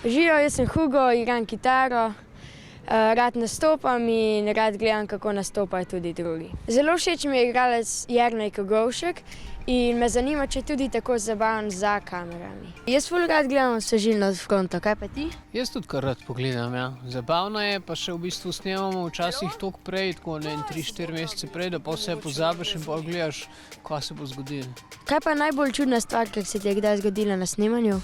Živijo, jaz sem Hugo, igram kitaro, rad nastopam in rad gledam, kako nastopajo tudi drugi. Zelo všeč mi je igralec Jernej Kogovšek in me zanima, če je tudi tako zabaven za kamerami. Jaz ful rad gledam Svežilno fronto, kaj pa ti? Jaz tudi kar rad pogledam, ja. Zabavno je, pa še v bistvu snemamo včasih toliko prej, tako 3-4 mesece prej, da pa vse pozabiš in pol gledaš, kaj se bo zgodilo. Kaj pa je najbolj čudna stvar, ki se ti je kdaj zgodila na snemanju?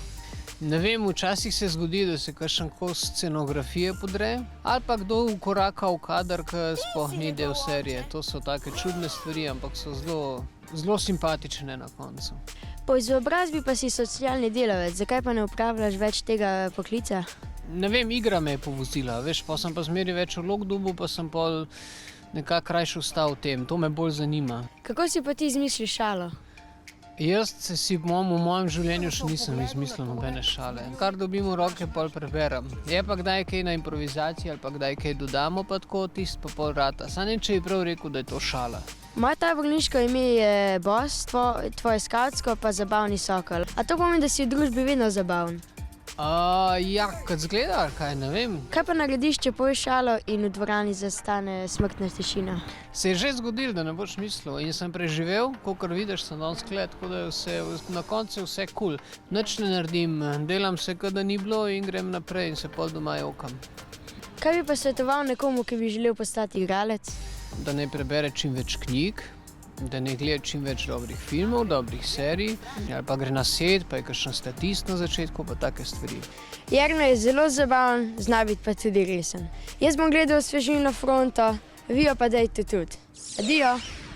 Ne vem, včasih se zgodi, da se kakšen kos scenografije podre, ali pa kdo vkoraka v kader, ki sploh ni del serije. To so take čudne stvari, ampak so zelo simpatične na koncu. Po izobrazbi pa si socialni delavec, zakaj pa ne opravljaš več tega poklica? Ne vem, igra me je povozila, veš, pa sem pa zmeri več vlog dobil, pa sem pol nekako rajši ostal v tem. To me bolj zanima. Kako si pa ti izmisliš šalo? Jaz si v mojem življenju še nisem izmislil nobene šale. Kar dobim v roke, pol preberem. Je pa kdaj kaj na improvizaciji ali pa kdaj kaj dodamo, pa tako tisto pa pol rata. Sam ne, če je prav rekel, da je to šala. Moje taborniško ime je Boss, tvoje skavtsko pa Zabavni sokol. A to pomeni, da si v družbi vedno zabaven? Ja, kot zgleda, kaj, ne vem. Kaj pa narediš, če poveš šalo in v dvorani zastane smrtna tišina? Se je že zgodilo, da ne boš mislil in sem preživel, kakor vidiš, sem danes gled, tako da je na koncu vse kul. Nič ne naredim, delam se, kot da ni bilo in grem naprej in se pol doma jokam. Kaj bi pa svetoval nekomu, ki bi želel postati igralec? Da ne prebere čim več knjig, da ne gleda čim več dobrih filmov, dobrih serij, ali pa gre na set, pa je kakšen statist na začetku, pa take stvari. Jernej je zelo zabaven, zna biti pa tudi resen. Jaz bom gledal Svežilno fronto, vi jo pa dejte tudi. Adijo!